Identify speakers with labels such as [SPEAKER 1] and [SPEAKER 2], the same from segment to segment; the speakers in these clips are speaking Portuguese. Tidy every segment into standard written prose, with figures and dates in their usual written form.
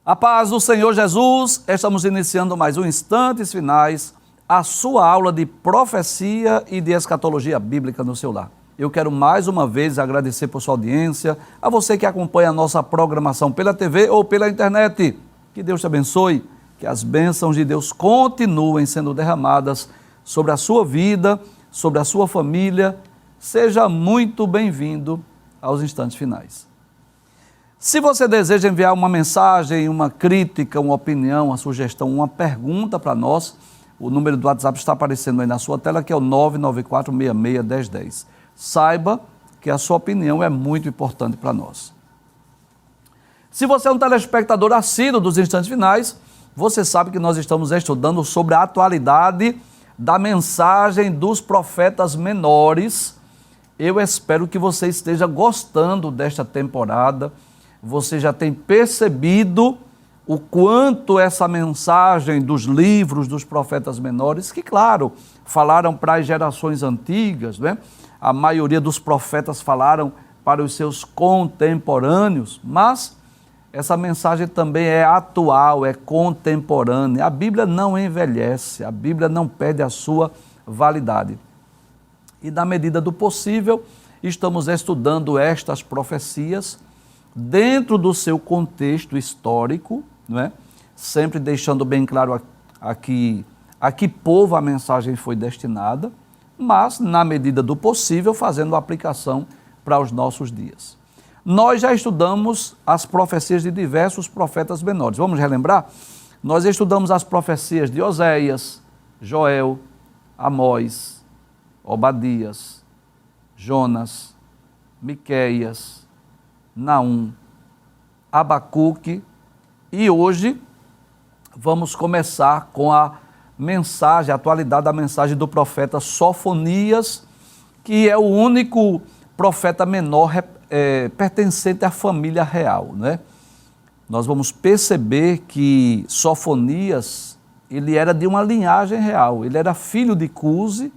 [SPEAKER 1] A paz do Senhor Jesus, estamos iniciando mais um Instantes Finais, a sua aula de profecia e de escatologia bíblica no seu lar. Eu quero mais uma vez agradecer por sua audiência, a você que acompanha a nossa programação pela TV ou pela internet. Que Deus te abençoe, que as bênçãos de Deus continuem sendo derramadas sobre a sua vida, sobre a sua família. Seja muito bem-vindo aos Instantes Finais. Se você deseja enviar uma mensagem, uma crítica, uma opinião, uma sugestão, uma pergunta para nós, o número do WhatsApp está aparecendo aí na sua tela, que é o 994661010. Saiba que a sua opinião é muito importante para nós. Se você é um telespectador assíduo dos Instantes Finais, você sabe que nós estamos estudando sobre a atualidade da mensagem dos profetas menores. Eu espero que você esteja gostando desta temporada. Você já tem percebido o quanto essa mensagem dos livros dos profetas menores, que claro, falaram para as gerações antigas, né? A maioria dos profetas falaram para os seus contemporâneos, mas essa mensagem também é atual, é contemporânea. A Bíblia não envelhece, a Bíblia não perde a sua validade. E na medida do possível, estamos estudando estas profecias dentro do seu contexto histórico, não é? Sempre deixando bem claro a que povo a mensagem foi destinada, mas, na medida do possível, fazendo aplicação para os nossos dias. Nós já estudamos as profecias de diversos profetas menores. Vamos relembrar? Nós estudamos as profecias de Oséias, Joel, Amós, Obadias, Jonas, Miqueias, Naum, Abacuque, e hoje vamos começar com a mensagem, a atualidade da mensagem do profeta Sofonias, que é o único profeta menor pertencente à família real, né? Nós vamos perceber que Sofonias, ele era de uma linhagem real, ele era filho de Cuse,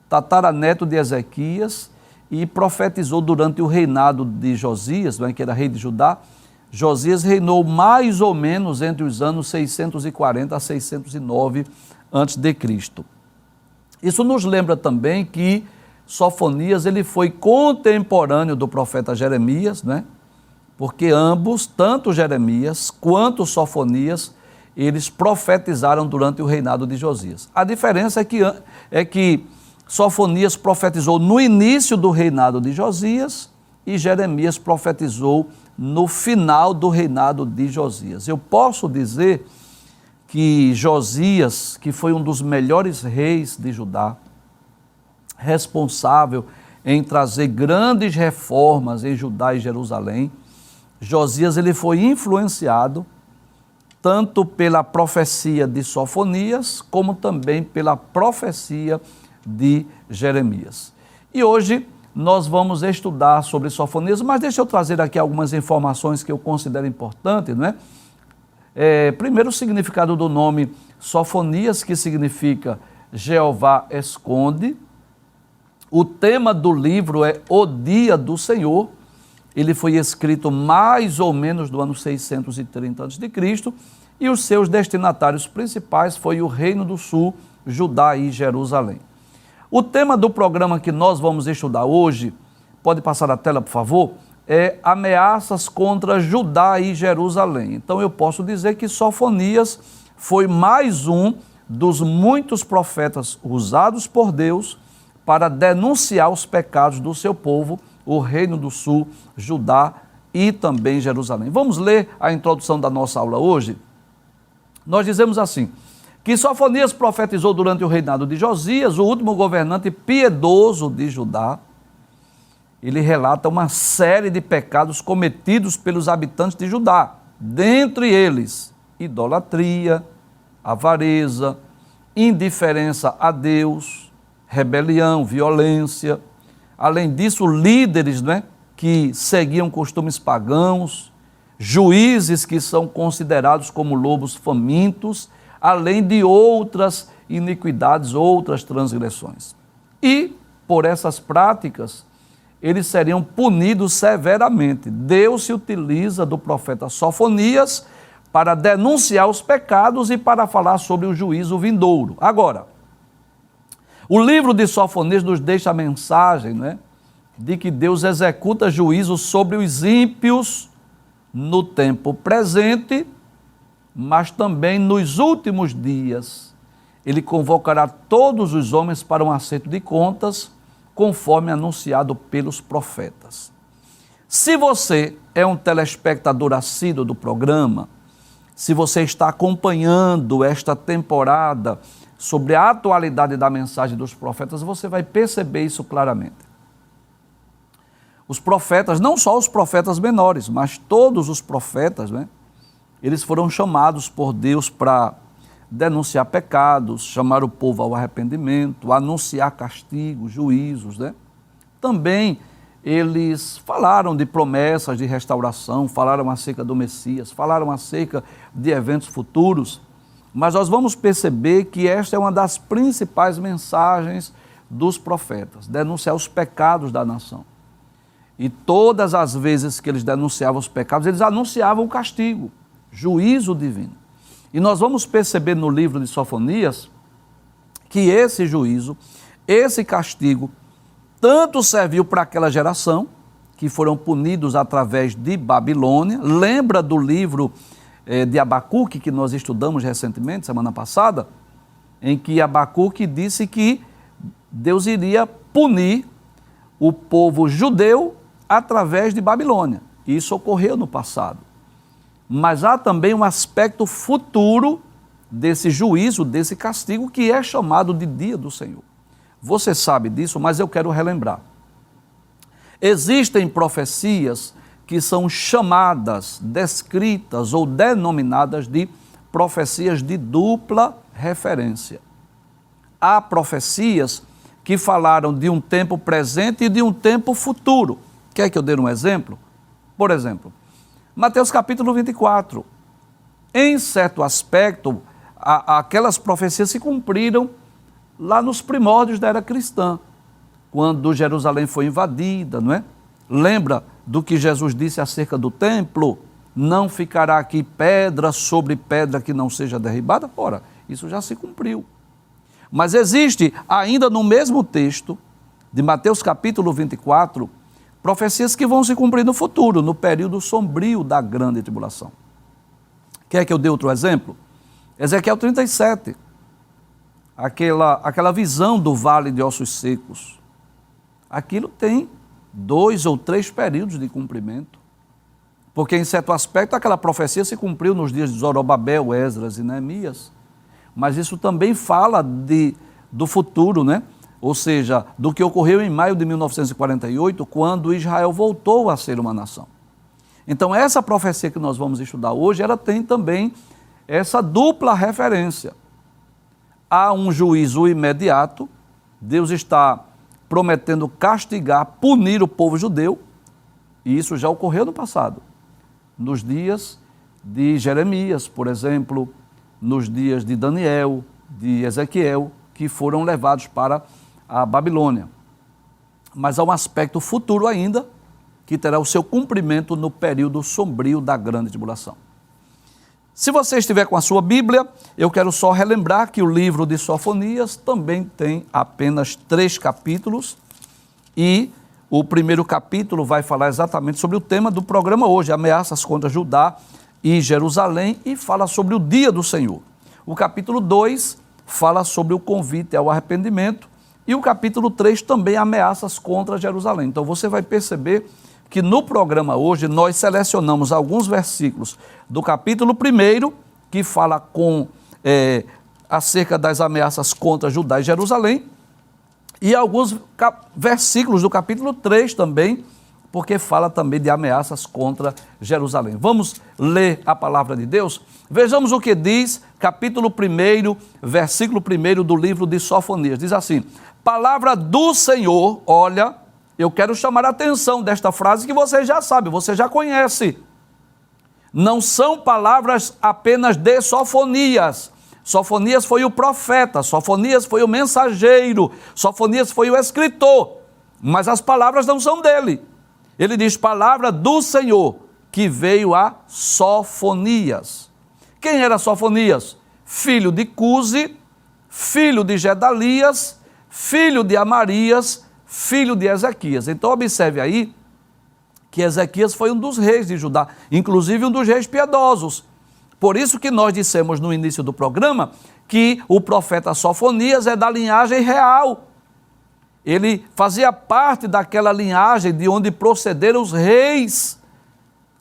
[SPEAKER 1] tataraneto de Ezequias, e profetizou durante o reinado de Josias, que era rei de Judá. Josias reinou mais ou menos entre os anos 640 a 609 a.C. Isso nos lembra também que Sofonias ele foi contemporâneo do profeta Jeremias, né? Porque ambos, tanto Jeremias quanto Sofonias, eles profetizaram durante o reinado de Josias. A diferença é que Sofonias profetizou no início do reinado de Josias e Jeremias profetizou no final do reinado de Josias. Eu posso dizer que Josias, que foi um dos melhores reis de Judá, responsável em trazer grandes reformas em Judá e Jerusalém, Josias ele foi influenciado tanto pela profecia de Sofonias, como também pela profecia de Jeremias. E hoje nós vamos estudar sobre Sofonias, mas deixa eu trazer aqui algumas informações que eu considero importantes, não é? Primeiro, o significado do nome Sofonias, que significa Jeová esconde. O tema do livro é O Dia do Senhor. Ele foi escrito mais ou menos do ano 630 a.C. e os seus destinatários principais foi o Reino do Sul, Judá e Jerusalém. O tema do programa que nós vamos estudar hoje, pode passar a tela, por favor, é ameaças contra Judá e Jerusalém. Então eu posso dizer que Sofonias foi mais um dos muitos profetas usados por Deus para denunciar os pecados do seu povo, o Reino do Sul, Judá e também Jerusalém. Vamos ler a introdução da nossa aula hoje? Nós dizemos assim: que Sofonias profetizou durante o reinado de Josias, o último governante piedoso de Judá. Ele relata uma série de pecados cometidos pelos habitantes de Judá, dentre eles idolatria, avareza, indiferença a Deus, rebelião, violência. Além disso, líderes, que seguiam costumes pagãos, juízes que são considerados como lobos famintos, além de outras iniquidades, outras transgressões. E, por essas práticas, eles seriam punidos severamente. Deus se utiliza do profeta Sofonias para denunciar os pecados e para falar sobre o juízo vindouro. Agora, o livro de Sofonias nos deixa a mensagem, né, de que Deus executa juízo sobre os ímpios no tempo presente, mas também nos últimos dias. Ele convocará todos os homens para um acerto de contas, conforme anunciado pelos profetas. Se você é um telespectador assíduo do programa, se você está acompanhando esta temporada sobre a atualidade da mensagem dos profetas, você vai perceber isso claramente. Os profetas, não só os profetas menores, mas todos os profetas, né? Eles foram chamados por Deus para denunciar pecados, chamar o povo ao arrependimento, anunciar castigos, juízos, né? Também eles falaram de promessas de restauração, falaram acerca do Messias, falaram acerca de eventos futuros, mas nós vamos perceber que esta é uma das principais mensagens dos profetas, denunciar os pecados da nação. E todas as vezes que eles denunciavam os pecados, eles anunciavam o castigo, juízo divino. E nós vamos perceber no livro de Sofonias que esse juízo, esse castigo, tanto serviu para aquela geração, que foram punidos através de Babilônia. Lembra do livro de Abacuque, que nós estudamos recentemente, semana passada, em que Abacuque disse que Deus iria punir o povo judeu através de Babilônia. Isso ocorreu no passado. Mas há também um aspecto futuro desse juízo, desse castigo, que é chamado de Dia do Senhor. Você sabe disso, mas eu quero relembrar. Existem profecias que são chamadas, descritas ou denominadas de profecias de dupla referência. Há profecias que falaram de um tempo presente e de um tempo futuro. Quer que eu dê um exemplo? Por exemplo, Mateus capítulo 24. Em certo aspecto, aquelas profecias se cumpriram lá nos primórdios da era cristã, quando Jerusalém foi invadida, não é? Lembra do que Jesus disse acerca do templo? Não ficará aqui pedra sobre pedra que não seja derribada? Ora, isso já se cumpriu. Mas existe, ainda no mesmo texto de Mateus capítulo 24, profecias que vão se cumprir no futuro, no período sombrio da grande tribulação. Quer que eu dê outro exemplo? Ezequiel 37. Aquela visão do vale de ossos secos. Aquilo tem 2 ou 3 períodos de cumprimento. Porque, em certo aspecto, aquela profecia se cumpriu nos dias de Zorobabel, Esdras e Neemias. Mas isso também fala do futuro, né? Ou seja, do que ocorreu em maio de 1948, quando Israel voltou a ser uma nação. Então, essa profecia que nós vamos estudar hoje, ela tem também essa dupla referência. Há um juízo imediato, Deus está prometendo castigar, punir o povo judeu, e isso já ocorreu no passado, nos dias de Jeremias, por exemplo, nos dias de Daniel, de Ezequiel, que foram levados para a Babilônia. Mas há um aspecto futuro ainda, que terá o seu cumprimento no período sombrio da grande tribulação. Se você estiver com a sua Bíblia, eu quero só relembrar que o livro de Sofonias também tem apenas 3 capítulos e o primeiro capítulo vai falar exatamente sobre o tema do programa hoje, ameaças contra Judá e Jerusalém, e fala sobre o dia do Senhor. O capítulo 2 fala sobre o convite ao arrependimento e o capítulo 3 também ameaças contra Jerusalém. Então você vai perceber que no programa hoje nós selecionamos alguns versículos do capítulo 1, que fala acerca das ameaças contra Judá e Jerusalém, e alguns versículos do capítulo 3 também, porque fala também de ameaças contra Jerusalém. Vamos ler a palavra de Deus? Vejamos o que diz capítulo 1, versículo 1 do livro de Sofonias. Diz assim: palavra do Senhor, olha, eu quero chamar a atenção desta frase que você já sabe, você já conhece. Não são palavras apenas de Sofonias. Sofonias foi o profeta, Sofonias foi o mensageiro, Sofonias foi o escritor, mas as palavras não são dele. Ele diz palavra do Senhor, que veio a Sofonias. Quem era Sofonias? Filho de Cusi, filho de Gedalias, filho de Amarias, filho de Ezequias. Então observe aí que Ezequias foi um dos reis de Judá, inclusive um dos reis piedosos. Por isso que nós dissemos no início do programa que o profeta Sofonias é da linhagem real. Ele fazia parte daquela linhagem de onde procederam os reis.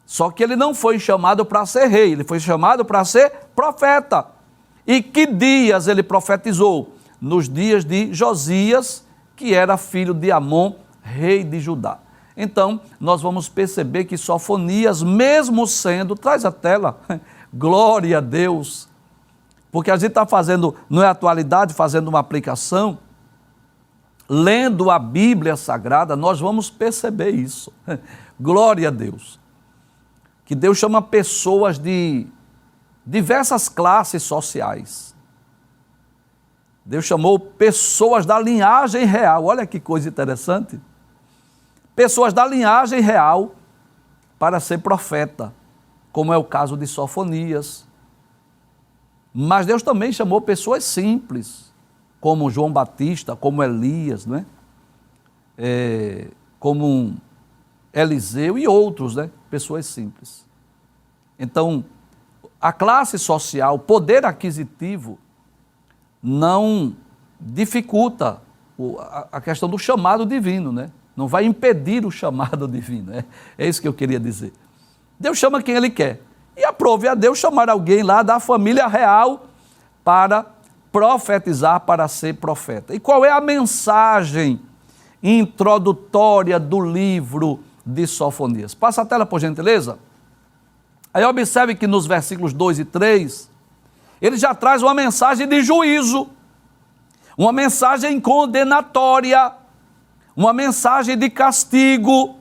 [SPEAKER 1] Só que ele não foi chamado para ser rei, ele foi chamado para ser profeta. E que dias ele profetizou? Nos dias de Josias, que era filho de Amon, rei de Judá. Então, nós vamos perceber que Sofonias, mesmo sendo, traz a tela, glória a Deus, porque a gente está fazendo, não é atualidade, fazendo uma aplicação, lendo a Bíblia Sagrada, nós vamos perceber isso. Glória a Deus. Que Deus chama pessoas de diversas classes sociais. Deus chamou pessoas da linhagem real. Olha que coisa interessante. Pessoas da linhagem real para ser profeta, como é o caso de Sofonias. Mas Deus também chamou pessoas simples, como João Batista, como Elias, né? Como Eliseu e outros, né? Pessoas simples. Então, a classe social, o poder aquisitivo, não dificulta a questão do chamado divino, né? Não vai impedir o chamado divino, é isso que eu queria dizer. Deus chama quem Ele quer. E aprove a Deus chamar alguém lá da família real para profetizar, para ser profeta. E qual é a mensagem introdutória do livro de Sofonias? Passa a tela, por gentileza. Aí observe que nos versículos 2 e 3, ele já traz uma mensagem de juízo, uma mensagem condenatória, uma mensagem de castigo.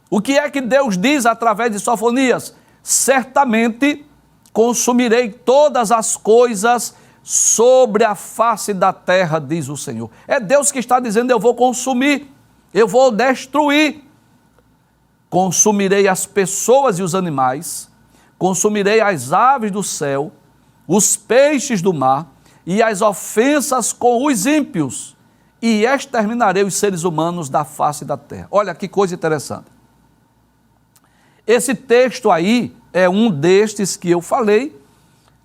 [SPEAKER 1] O que é que Deus diz através de Sofonias? Certamente consumirei todas as coisas sobre a face da terra, diz o Senhor. É Deus que está dizendo: eu vou consumir, eu vou destruir. Consumirei as pessoas e os animais, consumirei as aves do céu, os peixes do mar e as ofensas com os ímpios, e exterminarei os seres humanos da face da terra. Olha que coisa interessante. Esse texto aí é um destes que eu falei,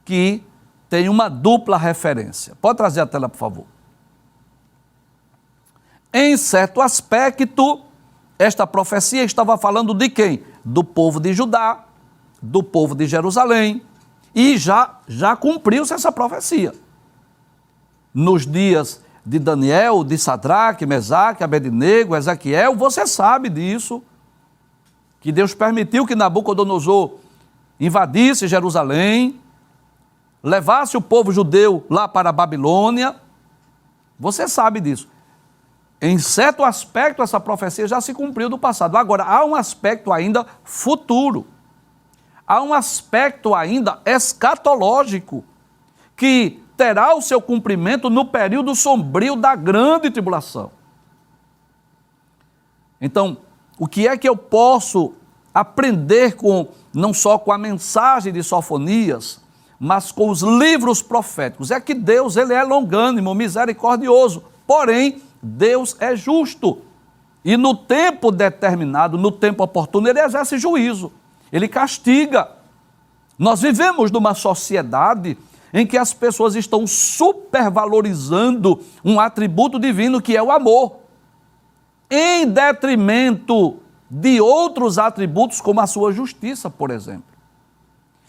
[SPEAKER 1] que tem uma dupla referência. Pode trazer a tela, por favor. Em certo aspecto, esta profecia estava falando de quem? Do povo de Judá, do povo de Jerusalém, e já cumpriu-se essa profecia. Nos dias de Daniel, de Sadraque, Mesaque, Abednego, Ezequiel, você sabe disso, que Deus permitiu que Nabucodonosor invadisse Jerusalém, levasse o povo judeu lá para a Babilônia. Você sabe disso. Em certo aspecto, essa profecia já se cumpriu do passado. Agora, há um aspecto ainda futuro. Há um aspecto ainda escatológico, que terá o seu cumprimento no período sombrio da grande tribulação. Então, o que é que eu posso aprender não só com a mensagem de Sofonias, mas com os livros proféticos? É que Deus, Ele é longânimo, misericordioso, porém, Deus é justo. E no tempo determinado, no tempo oportuno, Ele exerce juízo, Ele castiga. Nós vivemos numa sociedade em que as pessoas estão supervalorizando um atributo divino que é o amor, em detrimento de outros atributos como a sua justiça, por exemplo.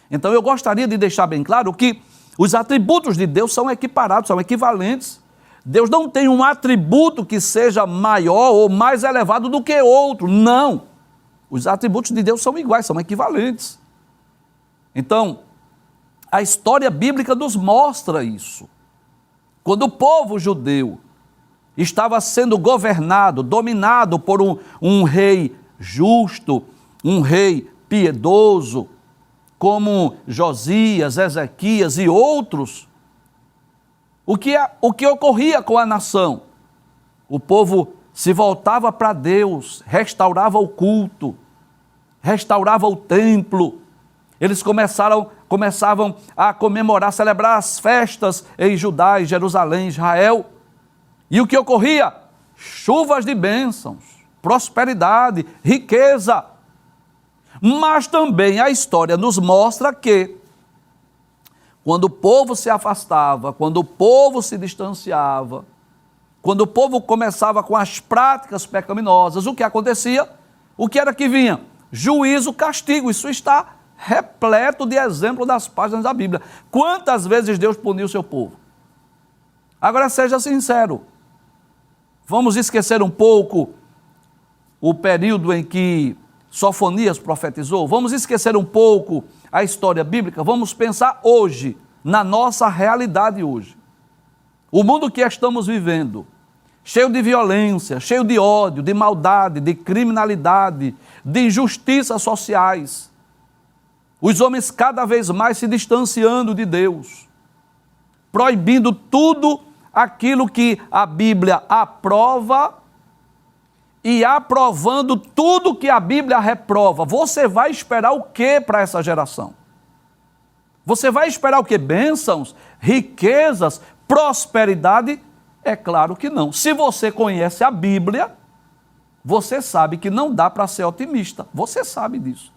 [SPEAKER 1] Então eu gostaria de deixar bem claro que os atributos de Deus são equiparados, são equivalentes. Deus não tem um atributo que seja maior ou mais elevado do que outro, não. Os atributos de Deus são iguais, são equivalentes. Então, a história bíblica nos mostra isso. Quando o povo judeu estava sendo governado, dominado por um rei justo, um rei piedoso, como Josias, Ezequias e outros, o que ocorria com a nação? O povo se voltava para Deus, restaurava o culto, restaurava o templo. Eles começavam a comemorar, celebrar as festas em Judá, em Jerusalém, Israel. E o que ocorria? Chuvas de bênçãos, prosperidade, riqueza. Mas também a história nos mostra que, quando o povo se afastava, quando o povo se distanciava, quando o povo começava com as práticas pecaminosas, o que acontecia? O que era que vinha? Juízo, castigo. Isso está repleto de exemplo das páginas da Bíblia. Quantas vezes Deus puniu o seu povo? Agora seja sincero. Vamos esquecer um pouco o período em que Sofonias profetizou? Vamos esquecer um pouco a história bíblica? Vamos pensar hoje, na nossa realidade hoje. O mundo que estamos vivendo, cheio de violência, cheio de ódio, de maldade, de criminalidade, de injustiças sociais. Os homens cada vez mais se distanciando de Deus, proibindo tudo aquilo que a Bíblia aprova e aprovando tudo que a Bíblia reprova. Você vai esperar o que para essa geração? Você vai esperar o que? Bênçãos, riquezas, prosperidade? É claro que não. Se você conhece a Bíblia, você sabe que não dá para ser otimista. Você sabe disso.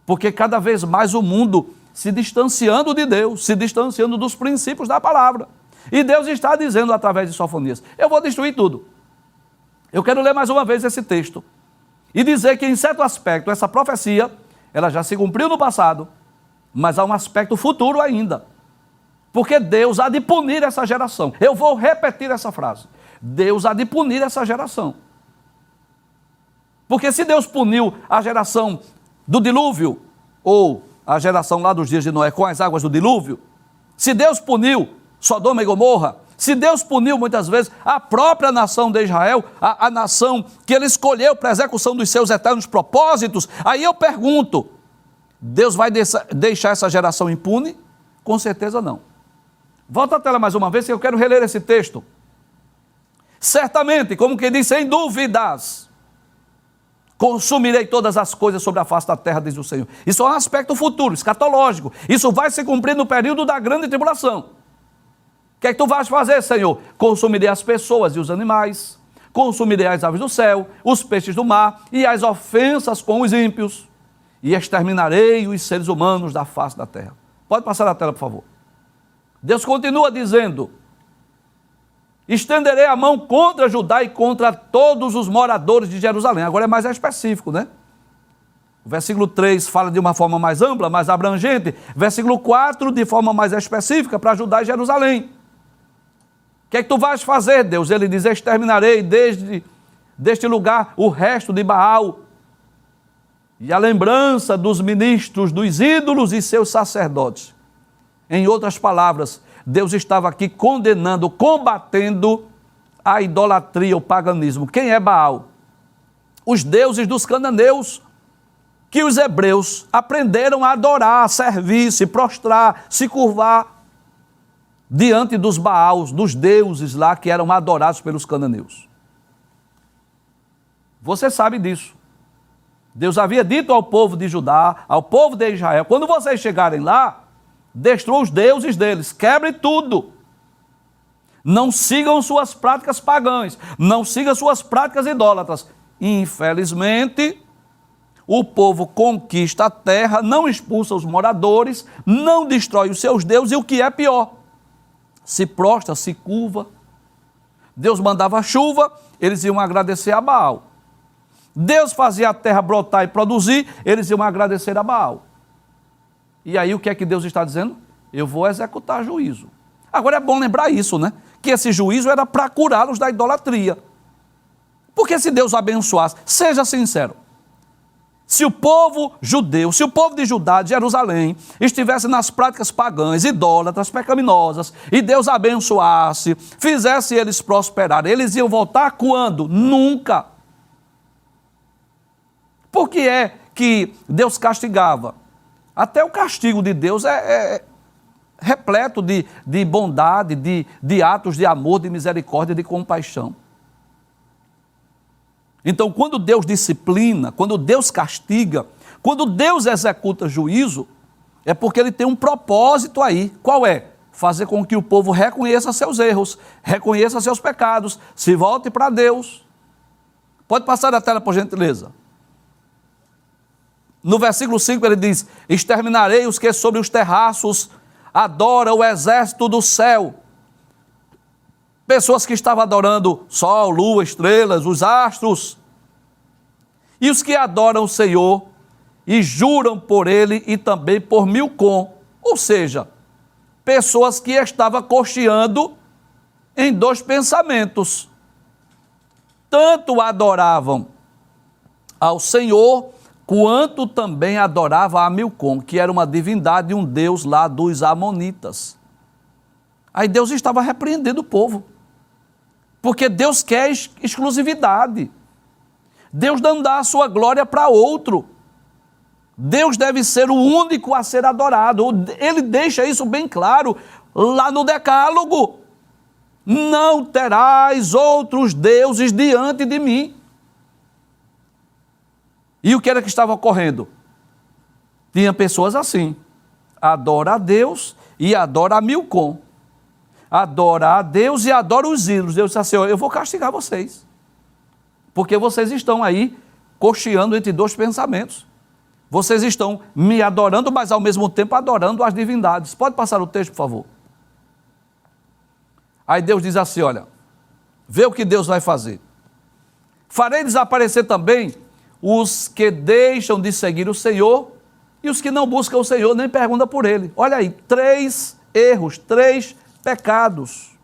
[SPEAKER 1] Porque cada vez mais o mundo se distanciando de Deus, se distanciando dos princípios da palavra. E Deus está dizendo através de Sofonias: eu vou destruir tudo. Eu quero ler mais uma vez esse texto e dizer que, em certo aspecto, essa profecia, ela já se cumpriu no passado, mas há um aspecto futuro ainda. Porque Deus há de punir essa geração. Eu vou repetir essa frase. Deus há de punir essa geração. Porque se Deus puniu a geração do dilúvio, ou a geração lá dos dias de Noé com as águas do dilúvio, se Deus puniu Sodoma e Gomorra, se Deus puniu muitas vezes a própria nação de Israel, a nação que ele escolheu para a execução dos seus eternos propósitos, aí eu pergunto, Deus vai deixar essa geração impune? Com certeza não. Volta a tela mais uma vez, que eu quero reler esse texto. Certamente, como quem diz, sem dúvidas, consumirei todas as coisas sobre a face da terra, diz o Senhor. Isso é um aspecto futuro, escatológico. Isso vai se cumprir no período da grande tribulação. O que é que tu vais fazer, Senhor? Consumirei as pessoas e os animais, consumirei as aves do céu, os peixes do mar e as ofensas com os ímpios, e exterminarei os seres humanos da face da terra. Pode passar a tela, por favor. Deus continua dizendo: estenderei a mão contra Judá e contra todos os moradores de Jerusalém. Agora é mais específico, né? O versículo 3 fala de uma forma mais ampla, mais abrangente. Versículo 4 de forma mais específica para Judá e Jerusalém. O que é que tu vais fazer, Deus? Ele diz: exterminarei deste lugar o resto de Baal e a lembrança dos ministros dos ídolos e seus sacerdotes. Em outras palavras, Deus estava aqui condenando, combatendo a idolatria, o paganismo. Quem é Baal? Os deuses dos cananeus, que os hebreus aprenderam a adorar, a servir, se prostrar, se curvar diante dos Baals, dos deuses lá que eram adorados pelos cananeus. Você sabe disso. Deus havia dito ao povo de Judá, ao povo de Israel: quando vocês chegarem lá, destruam os deuses deles, quebrem tudo. Não sigam suas práticas pagãs, não sigam suas práticas idólatras. Infelizmente, o povo conquista a terra, não expulsa os moradores, não destrói os seus deuses e, o que é pior, se prostra, se curva. Deus mandava chuva, eles iam agradecer a Baal. Deus fazia a terra brotar e produzir, eles iam agradecer a Baal. E aí o que é que Deus está dizendo? Eu vou executar juízo. Agora é bom lembrar isso, né? Que esse juízo era para curá-los da idolatria. Porque se Deus abençoasse, seja sincero, se o povo judeu, se o povo de Judá, de Jerusalém, estivesse nas práticas pagãs, idólatras, pecaminosas, e Deus abençoasse, fizesse eles prosperar, eles iam voltar quando? Nunca. Por que é que Deus castigava? Até o castigo de Deus é repleto de bondade, de atos de amor, de misericórdia, de compaixão. Então, quando Deus disciplina, quando Deus castiga, quando Deus executa juízo, é porque ele tem um propósito aí. Qual é? Fazer com que o povo reconheça seus erros, reconheça seus pecados, se volte para Deus. Pode passar a tela, por gentileza. No versículo 5 ele diz: exterminarei os que sobre os terraços adoram o exército do céu. Pessoas que estavam adorando sol, lua, estrelas, os astros. E os que adoram o Senhor e juram por ele e também por Milcom. Ou seja, pessoas que estavam cocheando em dois pensamentos. Tanto adoravam ao Senhor, quanto também adoravam a Milcom, que era uma divindade, um deus lá dos amonitas. Aí Deus estava repreendendo o povo, porque Deus quer exclusividade. Deus não dá a sua glória para outro. Deus deve ser o único a ser adorado. Ele deixa isso bem claro lá no Decálogo. Não terás outros deuses diante de mim. E o que era que estava ocorrendo? Tinha pessoas assim: adora a Deus e adora a Milcom. Adora a Deus e adora os ídolos. Deus disse assim: eu vou castigar vocês, porque vocês estão aí cocheando entre dois pensamentos. Vocês estão me adorando, mas ao mesmo tempo adorando as divindades. Pode passar o texto, por favor? Aí Deus diz assim, olha, vê o que Deus vai fazer. Farei desaparecer também os que deixam de seguir o Senhor e os que não buscam o Senhor, nem perguntam por Ele. Olha aí, 3 erros, 3 pecados.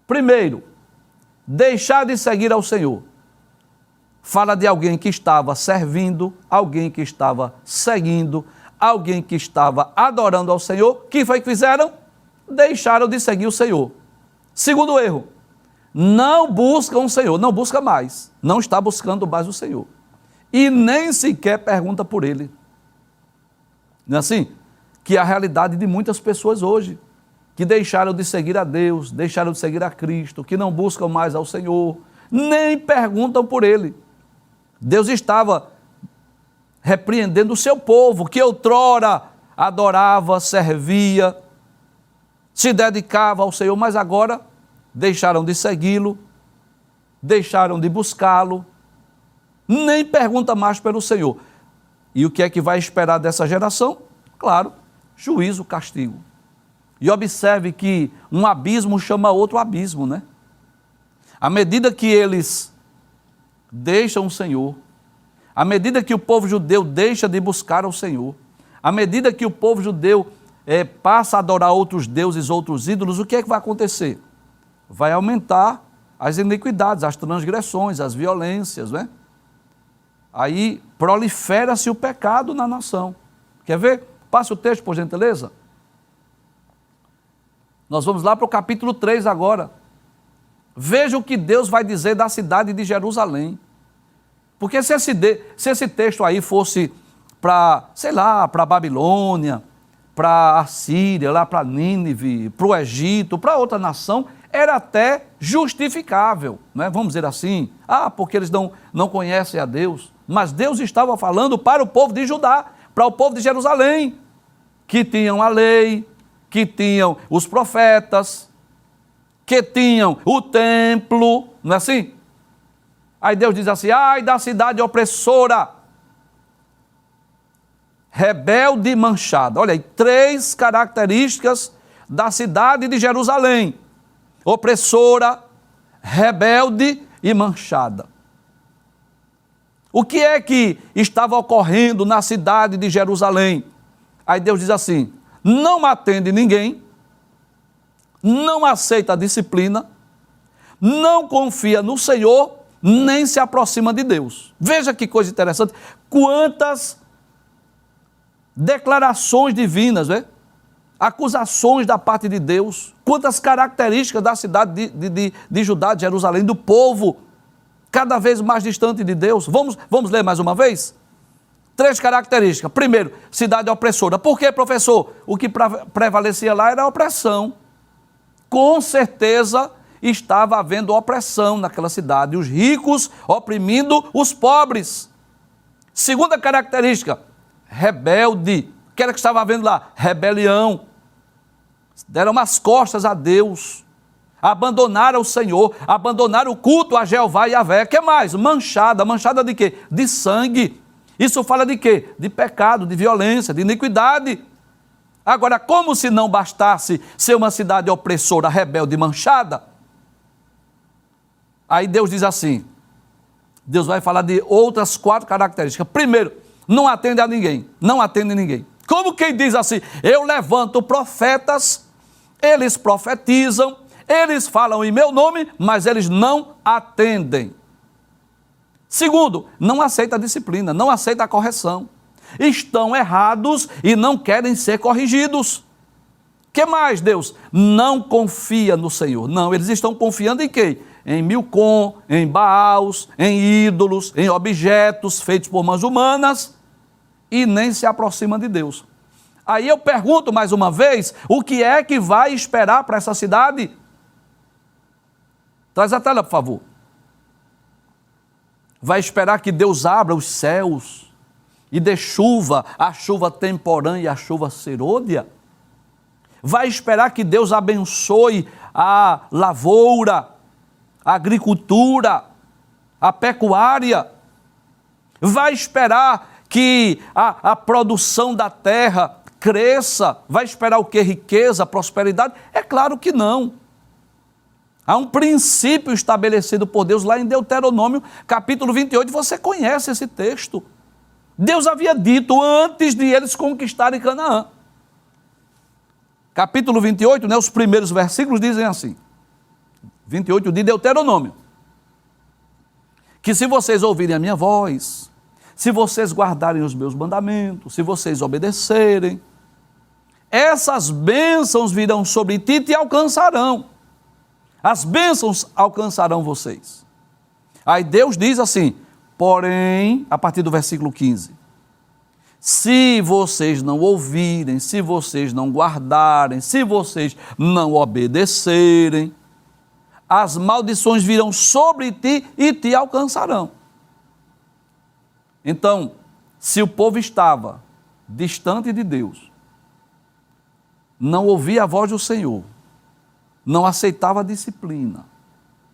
[SPEAKER 1] Primeiro, deixar de seguir ao Senhor. Fala de alguém que estava servindo, alguém que estava seguindo, alguém que estava adorando ao Senhor. O que foi que fizeram? Deixaram de seguir o Senhor. Segundo erro, não buscam o Senhor, não busca mais, não está buscando mais o Senhor. E nem sequer pergunta por Ele. Não é assim? Que é a realidade de muitas pessoas hoje, que deixaram de seguir a Deus, deixaram de seguir a Cristo, que não buscam mais ao Senhor, nem perguntam por Ele. Deus estava repreendendo o seu povo, que outrora adorava, servia, se dedicava ao Senhor, mas agora deixaram de segui-lo, deixaram de buscá-lo, nem pergunta mais pelo Senhor. E o que é que vai esperar dessa geração? Claro, juízo, castigo. E observe que um abismo chama outro abismo, né? À medida que eles deixam o Senhor, à medida que o povo judeu deixa de buscar ao Senhor, à medida que o povo judeu passa a adorar outros deuses, outros ídolos, o que é que vai acontecer? Vai aumentar as iniquidades, as transgressões, as violências, né? Aí prolifera-se o pecado na nação. Quer ver? Passe o texto, por gentileza. Nós vamos lá para o capítulo 3 agora. Veja o que Deus vai dizer da cidade de Jerusalém. Porque se esse texto aí fosse para, sei lá, para a Babilônia, para a Síria, lá para Nínive, para o Egito, para outra nação, era até justificável, né? Vamos dizer assim, porque eles não conhecem a Deus. Mas Deus estava falando para o povo de Judá, para o povo de Jerusalém, que tinham a lei, que tinham os profetas, que tinham o templo, não é assim? Aí Deus diz assim: ai da cidade opressora, rebelde e manchada. Olha aí, 3 características da cidade de Jerusalém: opressora, rebelde e manchada. O que é que estava ocorrendo na cidade de Jerusalém? Aí Deus diz assim: não atende ninguém, não aceita a disciplina, não confia no Senhor, nem se aproxima de Deus. Veja que coisa interessante, quantas declarações divinas, né? Acusações da parte de Deus, quantas características da cidade de Judá, de Jerusalém, do povo, cada vez mais distante de Deus. Vamos ler mais uma vez? 3 características. Primeiro, cidade opressora. Por quê, professor? O que prevalecia lá era a opressão. Com certeza estava havendo opressão naquela cidade, os ricos oprimindo os pobres. Segunda característica, rebelde. O que era que estava havendo lá? Rebelião. Deram as costas a Deus. Abandonaram o Senhor, abandonaram o culto a Jeová e Yahvé. O que mais? Manchada. Manchada de quê? De sangue. Isso fala de quê? De pecado, de violência, de iniquidade. Agora, como se não bastasse ser uma cidade opressora, rebelde e manchada, aí Deus diz assim, Deus vai falar de outras 4 características. Primeiro, não atende a ninguém, não atende ninguém. Como quem diz assim, eu levanto profetas, eles profetizam, eles falam em meu nome, mas eles não atendem. Segundo, não aceita a disciplina, não aceita a correção. Estão errados e não querem ser corrigidos. O que mais, Deus? Não confia no Senhor. Não, eles estão confiando em quem? Em Milcom, em Baals, em ídolos, em objetos feitos por mãos humanas e nem se aproximam de Deus. Aí eu pergunto mais uma vez, o que é que vai esperar para essa cidade? Traz a tela, por favor. Vai esperar que Deus abra os céus e dê chuva, a chuva temporã e a chuva serôdia? Vai esperar que Deus abençoe a lavoura, a agricultura, a pecuária? Vai esperar que a produção da terra cresça? Vai esperar o que? Riqueza, prosperidade? É claro que não. Há um princípio estabelecido por Deus lá em Deuteronômio, capítulo 28, você conhece esse texto. Deus havia dito antes de eles conquistarem Canaã. Capítulo 28, os primeiros versículos dizem assim, 28 de Deuteronômio, que se vocês ouvirem a minha voz, se vocês guardarem os meus mandamentos, se vocês obedecerem, essas bênçãos virão sobre ti e te alcançarão. As bênçãos alcançarão vocês. Aí Deus diz assim, porém, a partir do versículo 15, se vocês não ouvirem, se vocês não guardarem, se vocês não obedecerem, as maldições virão sobre ti e te alcançarão. Então, se o povo estava distante de Deus, não ouvia a voz do Senhor, não aceitava a disciplina,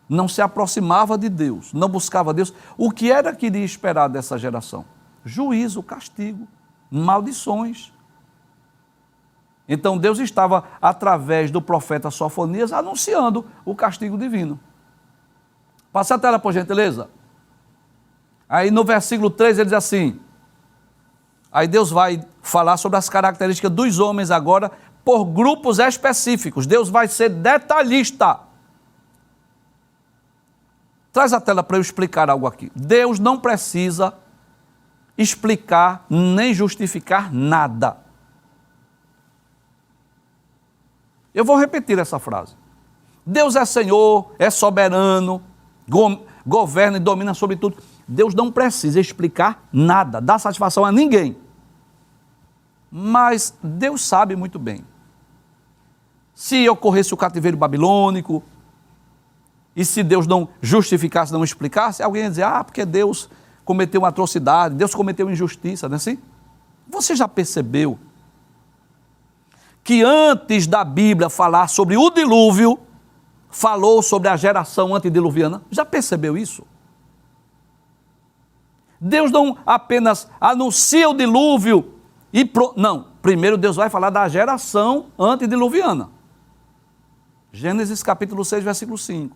[SPEAKER 1] não se aproximava de Deus, não buscava Deus, o que era que iria esperar dessa geração? Juízo, castigo, maldições. Então Deus estava, através do profeta Sofonias, anunciando o castigo divino. Passa a tela, por gentileza. Aí no versículo 3 ele diz assim, aí Deus vai falar sobre as características dos homens agora, por grupos específicos. Deus vai ser detalhista. Traz a tela para eu explicar algo aqui. Deus não precisa explicar nem justificar nada. Eu vou repetir essa frase. Deus é Senhor, é soberano, governa e domina sobre tudo. Deus não precisa explicar nada, dar satisfação a ninguém. Mas Deus sabe muito bem. Se ocorresse o cativeiro babilônico, e se Deus não justificasse, não explicasse, alguém ia dizer, porque Deus cometeu uma atrocidade, Deus cometeu injustiça, não é assim? Você já percebeu que antes da Bíblia falar sobre o dilúvio, falou sobre a geração antediluviana? Já percebeu isso? Deus não apenas anuncia o dilúvio não, primeiro Deus vai falar da geração antediluviana. Gênesis capítulo 6, versículo 5.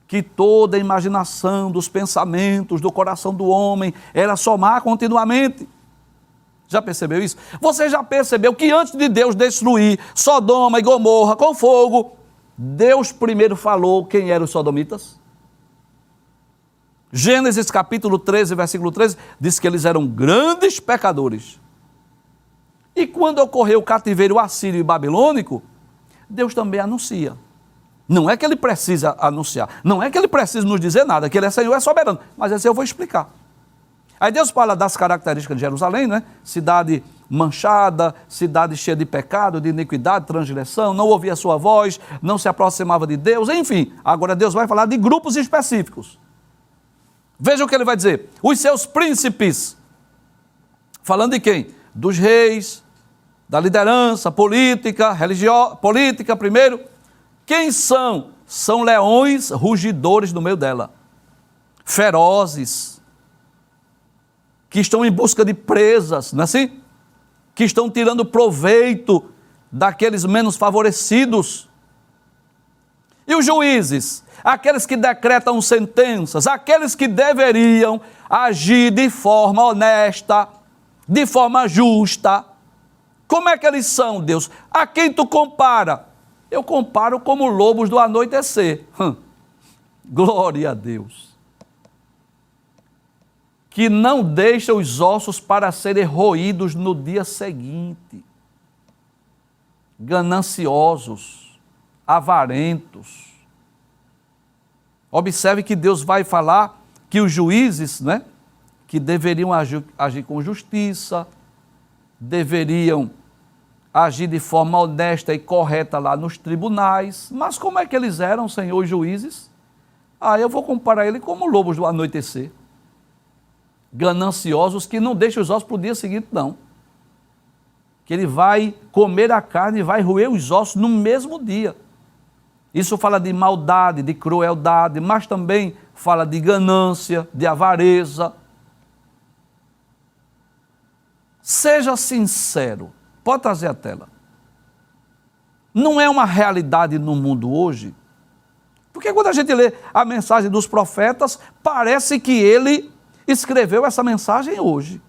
[SPEAKER 1] Que toda a imaginação dos pensamentos do coração do homem era somar continuamente. Já percebeu isso? Você já percebeu que antes de Deus destruir Sodoma e Gomorra com fogo, Deus primeiro falou quem eram os sodomitas? Gênesis capítulo 13, versículo 13, diz que eles eram grandes pecadores. E quando ocorreu o cativeiro assírio e babilônico, Deus também anuncia. Não é que ele precisa anunciar, não é que ele precisa nos dizer nada, que ele é Senhor, é soberano, mas esse eu vou explicar. Aí Deus fala das características de Jerusalém, né? Cidade manchada, cidade cheia de pecado, de iniquidade, transgressão, não ouvia a sua voz, não se aproximava de Deus, enfim. Agora Deus vai falar de grupos específicos. Veja o que ele vai dizer. Os seus príncipes. Falando de quem? dos reis, da liderança política, religiosa, política primeiro. Quem são? São leões rugidores no meio dela, ferozes, que estão em busca de presas, não é assim? Que estão tirando proveito daqueles menos favorecidos. E os juízes, aqueles que decretam sentenças, aqueles que deveriam agir de forma honesta, de forma justa. Como é que eles são, Deus? A quem tu compara? Eu comparo como lobos do anoitecer. Glória a Deus. Que não deixam os ossos para serem roídos no dia seguinte. Gananciosos, avarentos. Observe que Deus vai falar que os juízes, né, que deveriam agir com justiça, deveriam agir de forma honesta e correta lá nos tribunais. Mas como é que eles eram, Senhor, os juízes? Eu vou comparar ele como lobos do anoitecer. Gananciosos, que não deixam os ossos para o dia seguinte, não. Que ele vai comer a carne e vai roer os ossos no mesmo dia. Isso fala de maldade, de crueldade, mas também fala de ganância, de avareza. Seja sincero. Pode trazer a tela. Não é uma realidade no mundo hoje? Porque quando a gente lê a mensagem dos profetas, parece que ele escreveu essa mensagem hoje.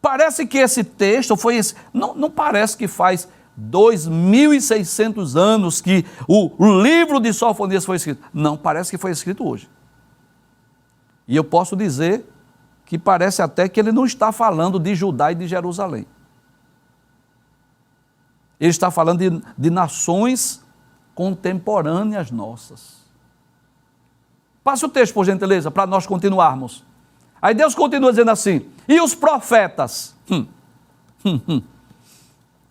[SPEAKER 1] Parece que esse texto foi... Não parece que faz 2.600 anos que o livro de Sofonias foi escrito. Não, parece que foi escrito hoje. E eu posso dizer que parece até que ele não está falando de Judá e de Jerusalém. Ele está falando de nações contemporâneas nossas. Passe o texto, por gentileza, para nós continuarmos. Aí Deus continua dizendo assim, e os profetas?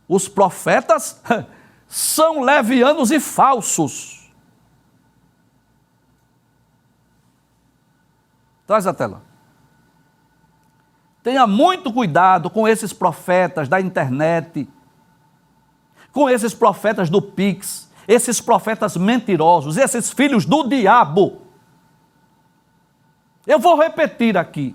[SPEAKER 1] Os profetas são levianos e falsos. Traz a tela. Tenha muito cuidado com esses profetas da internet, com esses profetas do Pix, esses profetas mentirosos, esses filhos do diabo. Eu vou repetir aqui.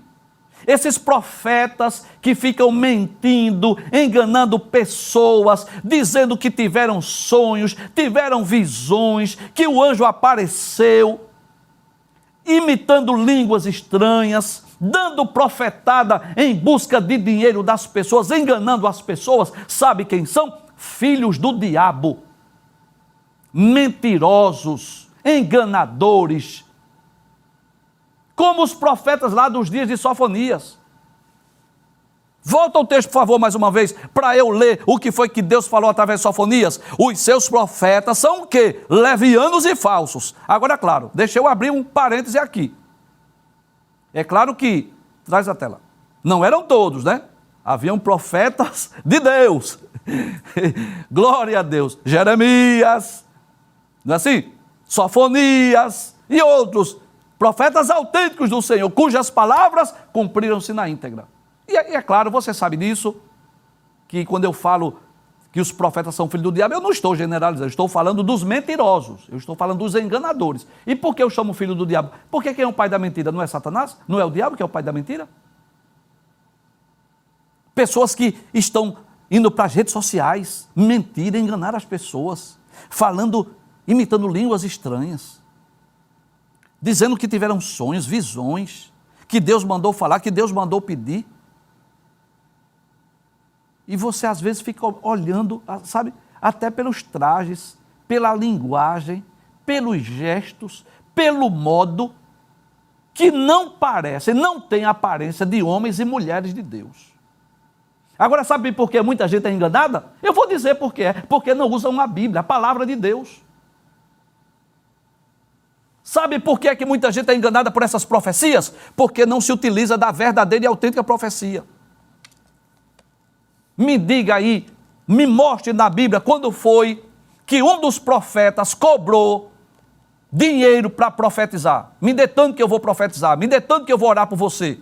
[SPEAKER 1] Esses profetas que ficam mentindo, enganando pessoas, dizendo que tiveram sonhos, tiveram visões, que o anjo apareceu, imitando línguas estranhas, dando profetada em busca de dinheiro das pessoas, enganando as pessoas. Sabe quem são? Filhos do diabo, mentirosos, enganadores, como os profetas lá dos dias de Sofonias. Volta ao texto, por favor, mais uma vez, para eu ler o que foi que Deus falou através de Sofonias. Os seus profetas são o quê? Levianos e falsos. Agora, claro, deixa eu abrir um parêntese aqui. É claro que, traz a tela, não eram todos, né? Haviam profetas de Deus. Glória a Deus. Jeremias, não é assim? Sofonias e outros profetas autênticos do Senhor, cujas palavras cumpriram-se na íntegra. E é claro, você sabe disso, que quando eu falo que os profetas são filhos do diabo, eu não estou generalizando, eu estou falando dos mentirosos, eu estou falando dos enganadores. E por que eu chamo filho do diabo? Porque quem é o pai da mentira não é Satanás? Não é o diabo que é o pai da mentira? Pessoas que estão indo para as redes sociais, mentir, enganar as pessoas, falando, imitando línguas estranhas, dizendo que tiveram sonhos, visões, que Deus mandou falar, que Deus mandou pedir. E você às vezes fica olhando, sabe, até pelos trajes, pela linguagem, pelos gestos, pelo modo, que não parecem, não tem aparência de homens e mulheres de Deus. Agora, sabe por que muita gente é enganada? Eu vou dizer por quê. Porque não usam a Bíblia, a palavra de Deus. Sabe por que muita gente é enganada por essas profecias? Porque não se utiliza da verdadeira e autêntica profecia. Me diga aí, me mostre na Bíblia quando foi que um dos profetas cobrou dinheiro para profetizar. Me dê tanto que eu vou profetizar, me dê tanto que eu vou orar por você.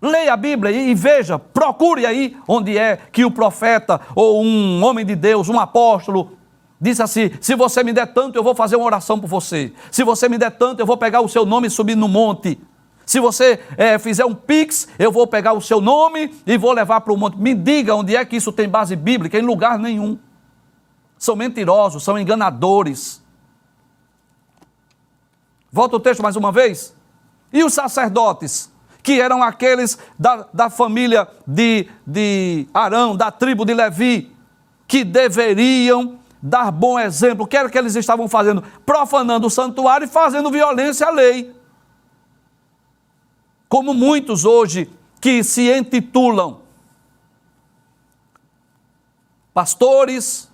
[SPEAKER 1] Leia a Bíblia e veja, procure aí onde é que o profeta ou um homem de Deus, um apóstolo, disse assim: se você me der tanto, eu vou fazer uma oração por você. Se você me der tanto, eu vou pegar o seu nome e subir no monte. Se você fizer um pix, eu vou pegar o seu nome e vou levar para o monte. Me diga onde é que isso tem base bíblica. Em lugar nenhum. São mentirosos, são enganadores. Volta o texto mais uma vez. E os sacerdotes, que eram aqueles da família de Arão, da tribo de Levi, que deveriam dar bom exemplo. O que era que eles estavam fazendo? Profanando o santuário e fazendo violência à lei. Como muitos hoje que se intitulam pastores,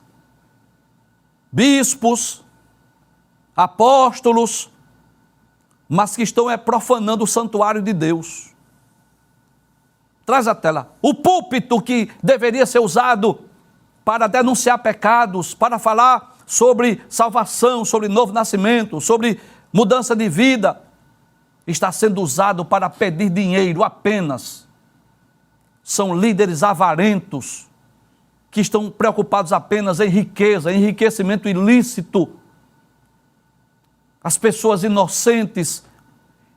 [SPEAKER 1] bispos, apóstolos, mas que estão profanando o santuário de Deus. Traz a tela. O púlpito que deveria ser usado para denunciar pecados, para falar sobre salvação, sobre novo nascimento, sobre mudança de vida, está sendo usado para pedir dinheiro apenas. São líderes avarentos que estão preocupados apenas em riqueza, em enriquecimento ilícito. As pessoas inocentes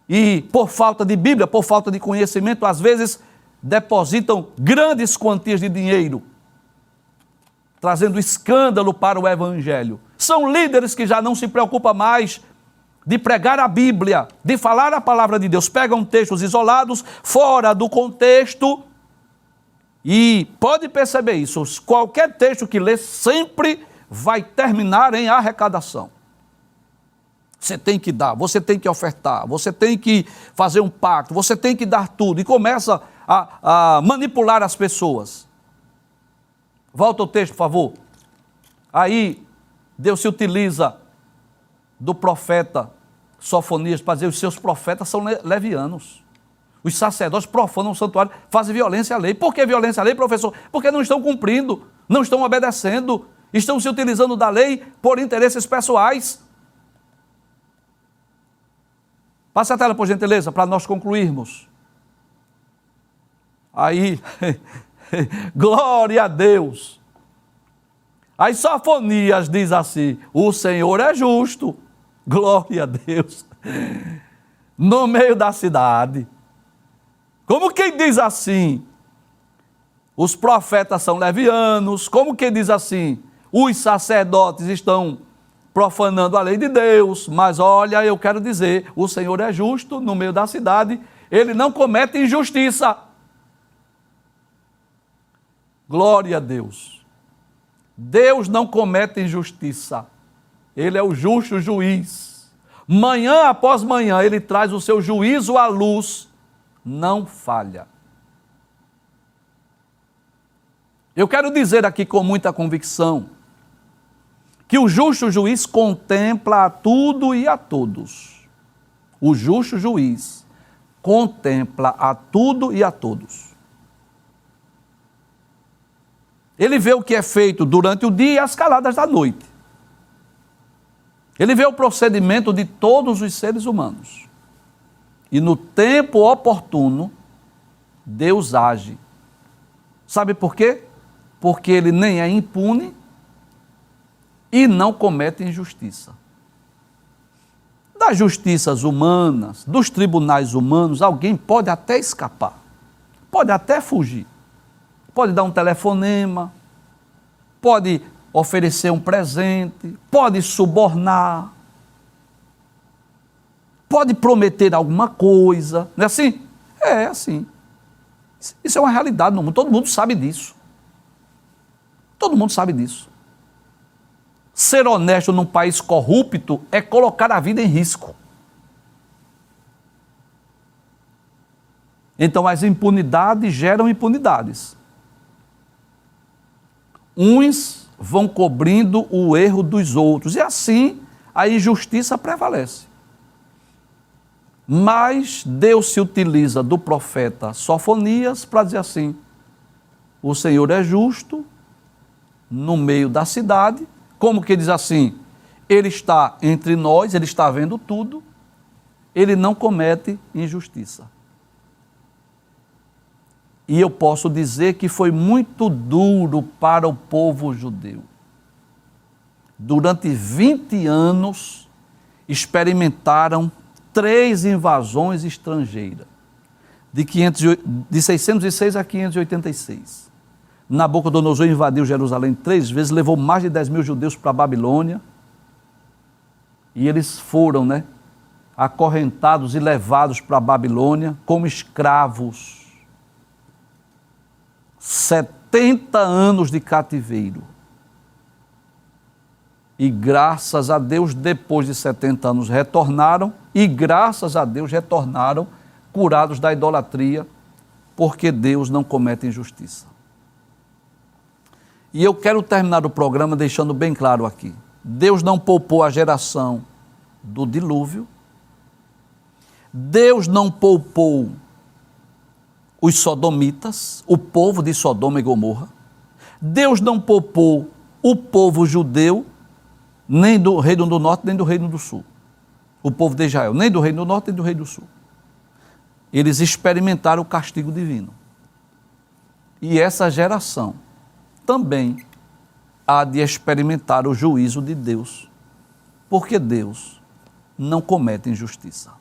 [SPEAKER 1] e por falta de Bíblia, por falta de conhecimento, às vezes depositam grandes quantias de dinheiro, trazendo escândalo para o Evangelho. São líderes que já não se preocupam mais de pregar a Bíblia, de falar a palavra de Deus. Pegam textos isolados, fora do contexto, e pode perceber isso, qualquer texto que lê sempre vai terminar em arrecadação. Você tem que dar, você tem que ofertar, você tem que fazer um pacto, você tem que dar tudo, e começa a manipular as pessoas. Volta o texto, por favor. Aí, Deus se utiliza do profeta Sofonias para dizer: os seus profetas são levianos. Os sacerdotes profanam o santuário, fazem violência à lei. Por que violência à lei, professor? Porque não estão cumprindo, não estão obedecendo, estão se utilizando da lei por interesses pessoais. Passa a tela, por gentileza, para nós concluirmos. Aí, glória a Deus. Aí Sofonias diz assim: o Senhor é justo, glória a Deus, no meio da cidade. Como quem diz assim, os profetas são levianos, como quem diz assim, os sacerdotes estão profanando a lei de Deus, mas olha, eu quero dizer, o Senhor é justo no meio da cidade, ele não comete injustiça. Glória a Deus. Deus não comete injustiça, ele é o justo juiz. Manhã após manhã, ele traz o seu juízo à luz, não falha. Eu quero dizer aqui com muita convicção, que o justo juiz contempla a tudo e a todos. O justo juiz contempla a tudo e a todos. Ele vê o que é feito durante o dia e as caladas da noite. Ele vê o procedimento de todos os seres humanos. E no tempo oportuno, Deus age. Sabe por quê? Porque ele nem é impune e não comete injustiça. Das justiças humanas, dos tribunais humanos, alguém pode até escapar, pode até fugir, pode dar um telefonema, pode oferecer um presente, pode subornar, pode prometer alguma coisa, não é assim? É assim. Isso é uma realidade no mundo, todo mundo sabe disso. Todo mundo sabe disso. Ser honesto num país corrupto é colocar a vida em risco. Então as impunidades geram impunidades. Uns vão cobrindo o erro dos outros e assim a injustiça prevalece. Mas Deus se utiliza do profeta Sofonias para dizer assim: o Senhor é justo no meio da cidade. Como que diz assim? Ele está entre nós, ele está vendo tudo, ele não comete injustiça. E eu posso dizer que foi muito duro para o povo judeu. Durante 20 anos, experimentaram 3 invasões estrangeiras, de 606 a 586. Nabucodonosor invadiu Jerusalém 3 vezes, levou mais de 10 mil judeus para a Babilônia, e eles foram, acorrentados e levados para a Babilônia como escravos. 70 anos de cativeiro. E graças a Deus, depois de 70 anos, retornaram, e graças a Deus retornaram curados da idolatria, porque Deus não comete injustiça. E eu quero terminar o programa deixando bem claro aqui. Deus não poupou a geração do dilúvio, Deus não poupou os sodomitas, o povo de Sodoma e Gomorra, Deus não poupou o povo judeu, nem do reino do norte, nem do reino do sul. O povo de Israel, nem do reino do norte, nem do reino do sul. Eles experimentaram o castigo divino. E essa geração também há de experimentar o juízo de Deus, porque Deus não comete injustiça.